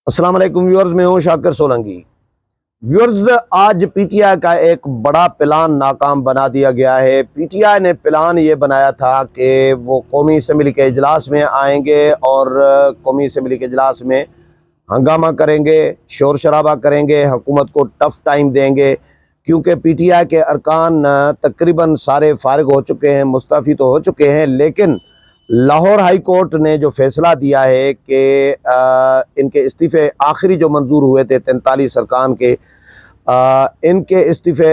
अस्सलाम वालेकुम व्यूअर्स, मैं हूं शाकिर सोलंकी। व्यूअर्स, आज पीटीआई का एक बड़ा प्लान नाकाम बना दिया गया है। पीटीआई ने प्लान ये बनाया था कि वो कौमी असम्बली के इजलास में आएंगे और कौमी असम्बली के इजलास में हंगामा करेंगे, शोर शराबा करेंगे, हुकूमत को टफ टाइम देंगे, क्योंकि पीटीआई के अरकान तकरीबन सारे फारिग हो चुके हैं, मुस्तफ़ी तो हो चुके हैं, लेकिन लाहौर हाई कोर्ट ने जो फैसला दिया है कि इनके इस्तीफ़े आखिरी जो मंजूर हुए थे 43 अरकान के, इनके इस्तीफ़े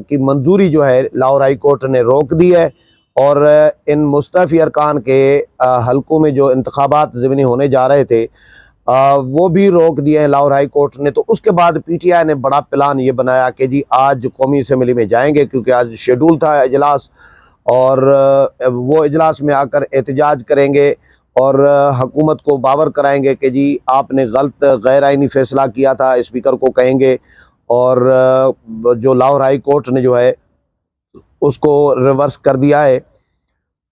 की मंजूरी जो है लाहौर हाई कोर्ट ने रोक दी है और इन मुस्तफ़ी अरकान के हलकों में जो इंतखाबात ज़मीनी होने जा रहे थे वो भी रोक दिए हैं लाहौर हाई कोर्ट ने। तो उसके बाद पीटीआई ने बड़ा प्लान ये बनाया कि जी आज कौमी असम्बली में जाएंगे, क्योंकि आज शेड्यूल था इजलास, और वो इजलास में आकर एहतजाज करेंगे और हुकूमत को बावर कराएंगे कि जी आपने गलत गैर आइनी फ़ैसला किया था, स्पीकर को कहेंगे, और जो लाहौर हाई कोर्ट ने जो है उसको रिवर्स कर दिया है।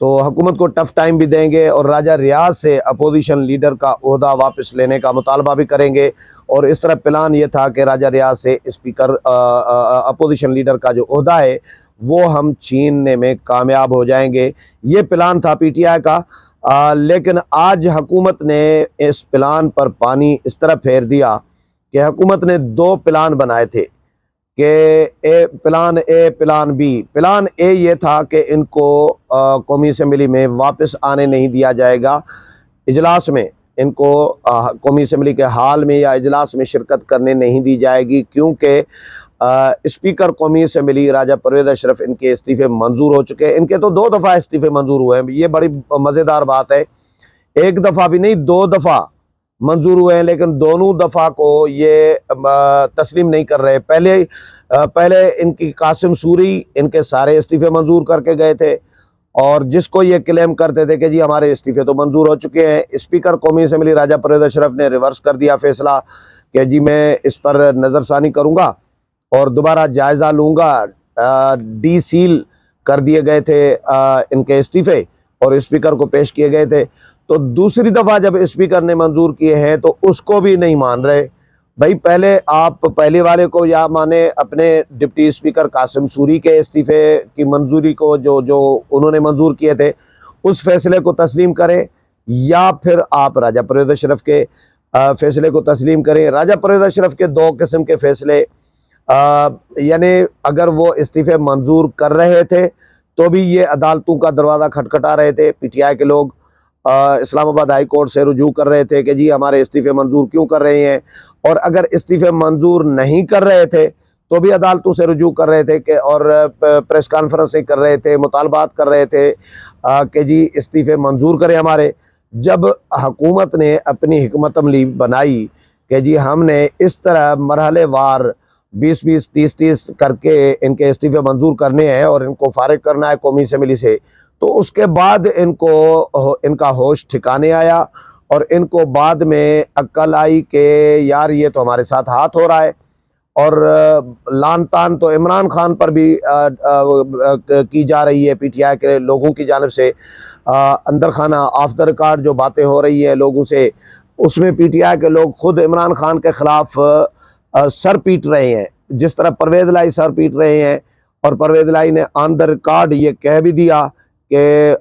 तो हुकूमत को टफ टाइम भी देंगे और राजा रियाज से अपोजिशन लीडर का ओहदा वापस लेने का मुतालबा भी करेंगे। और इस तरह प्लान ये था कि राजा रियाज से स्पीकर अपोजिशन लीडर का जो ओहदा है वो हम छीनने में कामयाब हो जाएंगे। ये प्लान था पीटीआई का। लेकिन आज हुकूमत ने इस प्लान पर पानी इस तरह फेर दिया कि हुकूमत ने दो प्लान बनाए थे कि plan A plan B. Plan A ये था कि इनको कौमी असम्बली में वापस आने नहीं दिया जाएगा, इजलास में इनको कौमी असम्बली के हाल में या इजलास में शिरकत करने नहीं दी जाएगी, क्योंकि स्पीकर कौमी असम्बली राजा परवेज़ अशरफ इनके इस्तीफ़े मंजूर हो चुके हैं। इनके तो 2 दफ़ा इस्तीफ़े मंजूर हुए हैं, ये बड़ी मज़ेदार बात है। एक दफ़ा भी नहीं, 2 दफ़ा मंजूर हुए हैं, लेकिन दोनों दफ़ा को ये तस्लीम नहीं कर रहे। पहले इनकी कासिम सूरी इनके सारे इस्तीफ़े मंजूर करके गए थे और जिसको ये क्लेम करते थे कि जी हमारे इस्तीफ़े तो मंजूर हो चुके हैं। स्पीकर कौमी असम्बली राजा परवेज़ अशरफ ने रिवर्स कर दिया फैसला कि जी मैं इस पर नज़रसानी करूँगा और दोबारा जायज़ा लूँगा। डी सील कर दिए गए थे इनके इस्तीफ़े और स्पीकर को पेश किए गए थे। तो दूसरी दफ़ा जब स्पीकर ने मंजूर किए हैं तो उसको भी नहीं मान रहे। भाई पहले आप पहले वाले को या माने अपने डिप्टी स्पीकर कासिम सूरी के इस्तीफ़े की मंजूरी को जो जो उन्होंने मंजूर किए थे उस फैसले को तस्लीम करें, या फिर आप राजा परवेज़ अशरफ के फैसले को तस्लीम करें। राजा परवेज़ अशरफ के 2 किस्म के फ़ैसले, यानी अगर वो इस्तीफ़े मंजूर कर रहे थे तो भी ये अदालतों का दरवाज़ा खटखटा रहे थे। पीटीआई के लोग इस्लामाबाद हाई कोर्ट से रुजू कर रहे थे कि जी हमारे इस्तीफ़े मंजूर क्यों कर रहे हैं, और अगर इस्तीफ़े मंजूर नहीं कर रहे थे तो भी अदालतों से रुजू कर रहे थे कि और प्रेस कॉन्फ्रेंसें कर रहे थे, मुतालबात कर रहे थे कि जी इस्तीफ़े मंजूर करें हमारे। जब हुकूमत ने अपनी हिकमत अमली बनाई कि जी हमने इस तरह मरहले वार 20-20, 30-30 करके इनके इस्तीफ़े मंजूर करने हैं और इनको फारिग करना है कौमी असम्बली से, तो उसके बाद इनका होश ठिकाने आया और इनको बाद में अक्ल आई कि यार ये तो हमारे साथ हाथ हो रहा है। और लान तान तो इमरान खान पर भी की जा रही है पीटीआई के लोगों की जानिब से। अंदर खाना ऑफ द रिकॉर्ड जो बातें हो रही है लोगों से, उसमें पीटीआई के लोग खुद इमरान खान के ख़िलाफ़ सर पीट रहे हैं, जिस तरह परवेज़ लाई सर पीट रहे हैं। और परवेज़ लाई ने ऑन द रिकॉर्ड ये कह भी दिया कि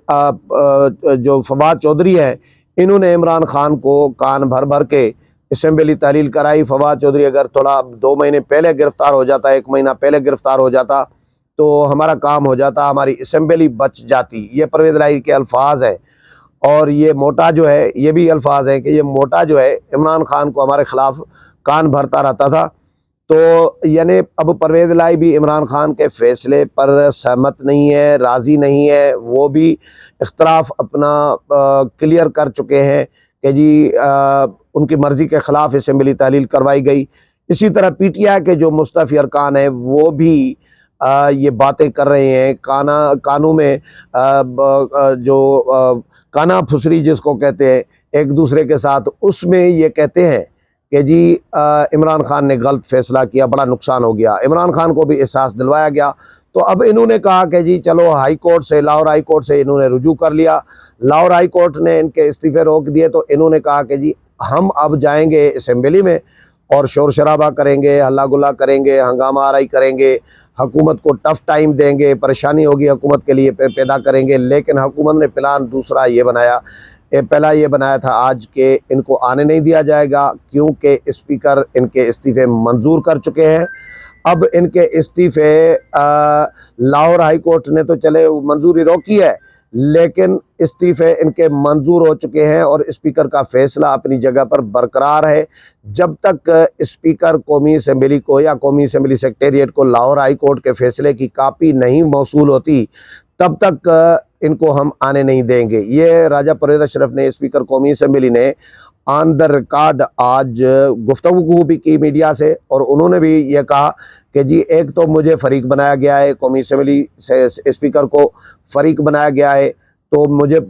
जो फवाद चौधरी है इन्होंने इमरान खान को कान भर भर के असम्बली तहलील कराई। फवाद चौधरी अगर थोड़ा 2 महीने पहले गिरफ़्तार हो जाता, 1 महीना पहले गिरफ़्तार हो जाता तो हमारा काम हो जाता, हमारी असम्बली बच जाती। ये परवेज़ लाई के अल्फाज है। और ये मोटा जो है, ये भी अल्फाज है कि ये मोटा जो है इमरान खान को हमारे ख़िलाफ़ कान भरता रहता था। तो यानी अब परवेज़ लाई भी इमरान खान के फ़ैसले पर सहमत नहीं है, राज़ी नहीं है। वो भी इख्तलाफ अपना क्लियर कर चुके हैं कि जी उनकी मर्ज़ी के ख़िलाफ़ असम्बली तहलील करवाई गई। इसी तरह पीटीआई के जो मुस्तफ़ी अरकान हैं वो भी ये बातें कर रहे हैं कानों में जो काना फुसरी जिसको कहते हैं एक दूसरे के साथ, उसमें ये कहते हैं कि जी इमरान खान ने गलत फ़ैसला किया, बड़ा नुकसान हो गया। इमरान खान को भी एहसास दिलवाया गया। तो अब इन्होंने कहा कि जी चलो हाई कोर्ट से, लाहौर हाई कोर्ट से इन्होंने रुजू कर लिया। लाहौर हाई कोर्ट ने इनके इस्तीफ़े रोक दिए तो इन्होंने कहा कि जी हम अब जाएंगे असेंबली में और शोर शराबा करेंगे, हल्ला गुल्ला करेंगे, हंगामा आराई करेंगे, हुकूमत को टफ टाइम देंगे, परेशानी होगी हुकूमत के लिए पैदा करेंगे। लेकिन हुकूमत ने प्लान दूसरा ये बनाया, पहला ये बनाया था आज के इनको आने नहीं दिया जाएगा, क्योंकि स्पीकर इनके इस्तीफ़े मंजूर कर चुके हैं। अब इनके इस्तीफ़े लाहौर हाई कोर्ट ने तो चले मंजूरी रोकी है, लेकिन इस्तीफ़े इनके मंजूर हो चुके हैं और स्पीकर का फैसला अपनी जगह पर बरकरार है। जब तक स्पीकर कौमी असम्बली को या कौमी असम्बली सेक्रेटेरिएट को लाहौर हाई कोर्ट के फैसले की कापी नहीं मौसूल होती, तब तक इनको हम आने नहीं देंगे। ये राजा परवेज़ अशरफ ने, स्पीकर कौमी असम्बली ने ऑन द रिकॉर्ड आज गुफ्तगू भी की मीडिया से, और उन्होंने भी ये कहा कि जी एक तो मुझे फ़रीक बनाया गया है, कौमी असम्बली से स्पीकर को फ़रीक बनाया गया है, तो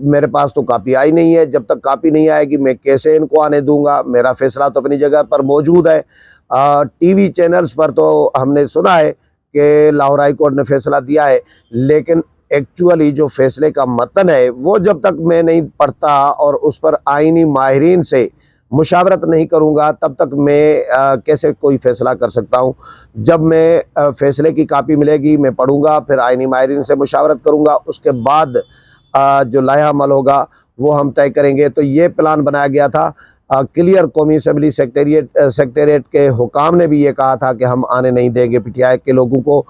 मेरे पास तो कापी आई नहीं है। जब तक कापी नहीं आएगी मैं कैसे इनको आने दूंगा? मेरा फैसला तो अपनी जगह पर मौजूद है। टीवी चैनल्स पर तो हमने सुना है कि लाहौर हाई कोर्ट ने फैसला दिया है, लेकिन एक्चुअली जो फैसले का मतन है वो जब तक मैं नहीं पढ़ता और उस पर आईनी माहिरीन से मुशावरत नहीं करूंगा, तब तक मैं कैसे कोई फ़ैसला कर सकता हूं। जब मैं फ़ैसले की कापी मिलेगी मैं पढ़ूंगा, फिर आईनी माहिरीन से मुशावरत करूंगा, उसके बाद जो लाया अमल होगा वो हम तय करेंगे। तो ये प्लान बनाया गया था क्लियर। कौमी असम्बली सेक्रेटेरिएट के हुकाम ने भी ये कहा था कि हम आने नहीं देंगे पीटीआई के लोगों को।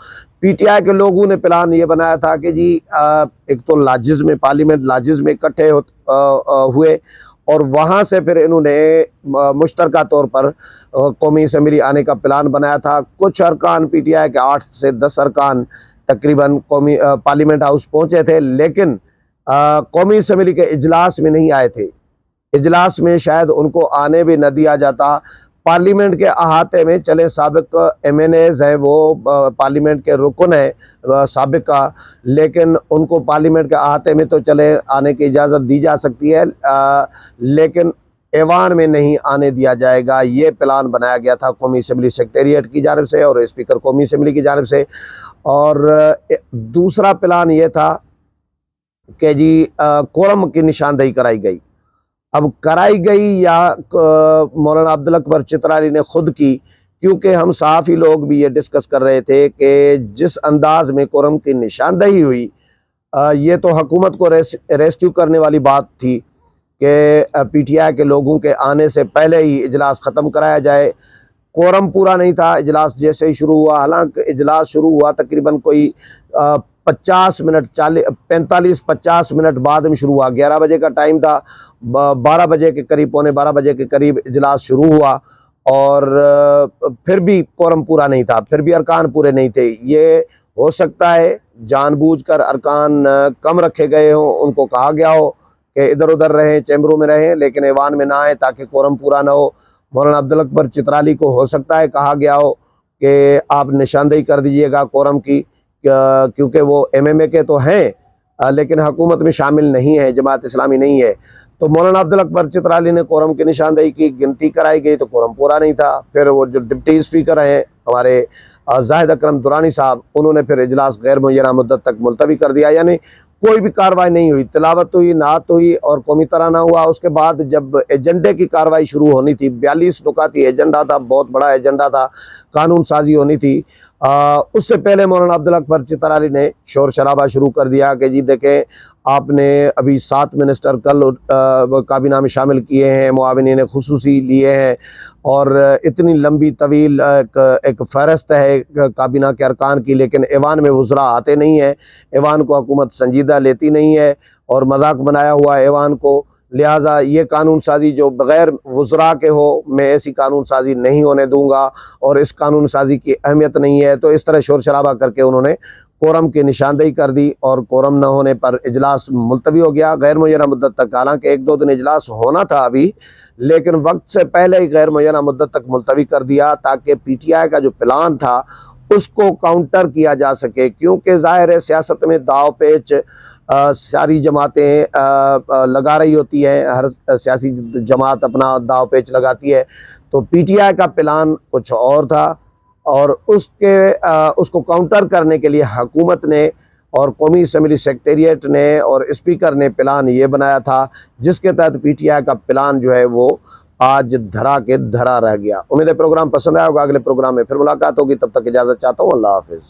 पीटीआई के लोगों ने प्लान ये बनाया था कि जी एक तो लाजिज़ में, पार्लियामेंट लाजिज़ में इकट्ठे हुए और वहाँ से फिर इन्होंने मुश्तरका तौर पर कौमी असम्बली आने का प्लान बनाया था। कुछ अरकान पीटीआई के 8 से 10 अरकान तकरीबन कौमी पार्लियामेंट हाउस पहुँचे थे, लेकिन कौमी असम्बली के इजलास में नहीं आए थे। इजलास में शायद उनको आने भी न दिया जाता। पार्लियामेंट के अहाते में चले साबिक एमएनएज़ हैं, वो पार्लियामेंट के रुकन हैं साबिका, लेकिन उनको पार्लियामेंट के अहाते में तो चले आने की इजाज़त दी जा सकती है, लेकिन ऐवान में नहीं आने दिया जाएगा। ये प्लान बनाया गया था कौमी असम्बली सेक्रेटेरिएट की जानिब से और स्पीकर कौमी असम्बली की जानिब से। और दूसरा प्लान ये था कि जी कोरम की निशानदेही कराई गई। अब कराई गई या मौलाना अब्दुल अकबर चित्राली ने खुद की, क्योंकि हम सहाफ़ी लोग भी ये डिस्कस कर रहे थे कि जिस अंदाज में कोरम की निशानदेही हुई, ये तो हुकूमत को रेस्क्यू करने वाली बात थी कि पीटीआई के लोगों के आने से पहले ही इजलास ख़त्म कराया जाए। कोरम पूरा नहीं था, इजलास जैसे ही शुरू हुआ, हालांकि इजलास शुरू हुआ तकरीबन कोई 50 मिनट 45-50 मिनट बाद में शुरू हुआ। 11 बजे का टाइम था, 12 बजे के करीब, पौने 12 बजे के करीब इजलास शुरू हुआ और फिर भी कोरम पूरा नहीं था, फिर भी अरकान पूरे नहीं थे। ये हो सकता है जानबूझकर अरकान कम रखे गए हों, उनको कहा गया हो कि इधर उधर रहें, चैम्बरों में रहें, लेकिन ऐवान में ना आए ताकि कोरम पूरा ना हो। मौलाना अब्दुल अकबर चित्राली को हो सकता है कहा गया हो कि आप निशानदेही कर दीजिएगा कोरम की, क्योंकि वो एमएमए के तो हैं लेकिन हुकूमत में शामिल नहीं है, जमात इस्लामी नहीं है। तो मौलाना अब्दुल अकबर चित्राली ने कोरम की निशानदेही की, गिनती कराई गई तो कोरम पूरा नहीं था। फिर वो जो डिप्टी स्पीकर हैं हमारे जाहिद अकरम दुरानी साहब, उन्होंने फिर इजलास गैर मुय्यना मुद्दत तक मुलतवी कर दिया, यानी कोई भी कार्रवाई नहीं हुई। तिलावत हुई, नात हुई और कौमी तराना हुआ। उसके बाद जब एजेंडे की कार्रवाई शुरू होनी थी, 42 नुकाती एजेंडा था, बहुत बड़ा एजेंडा था, कानून साजी होनी थी, उससे पहले मौलाना अब्दुल अकबर चित्राली ने शोर शराबा शुरू कर दिया कि जी देखें आपने अभी 7 मिनिस्टर कल काबीना में शामिल किए हैं, मुआविनीन खुसूसी लिए हैं और इतनी लंबी तवील एक फ़हरिस्त है काबीना के अरकान की, लेकिन ऐवान में वज़रा आते नहीं हैं, ऐवान को हुकूमत संजीदा लेती नहीं है और मजाक बनाया हुआ ऐवान को। लिहाजा ये कानून साजी जो बग़ैर वज़रा के हो, मैं ऐसी कानून साजी नहीं होने दूंगा और इस कानून साजी की अहमियत नहीं है। तो इस तरह शोर शराबा करके उन्होंने कोरम की निशानदेही कर दी और कोरम न होने पर इजलास मुलतवी हो गया गैर मुय्यना मुद्दत तक। हालांकि 1-2 दिन इजलास होना था अभी, लेकिन वक्त से पहले ही गैर मुय्यना मुद्दत तक मुलतवी कर दिया ताकि पीटीआई का जो प्लान था उसको काउंटर किया जा सके, क्योंकि ज़ाहिर है सियासत में दाव पेच सारी जमातें लगा रही होती हैं, हर सियासी जमात अपना दाव पेच लगाती है। तो पीटीआई का प्लान कुछ और था और उसको काउंटर करने के लिए हुकूमत ने और कौमी असम्बली सेक्रेटेरिएट ने और स्पीकर ने प्लान ये बनाया था, जिसके तहत पीटीआई का प्लान जो है वो आज धरा के धरा रह गया। उम्मीद है प्रोग्राम पसंद आया होगा। अगले प्रोग्राम में फिर मुलाकात होगी, तब तक इजाजत चाहता हूँ। अल्लाह हाफिज।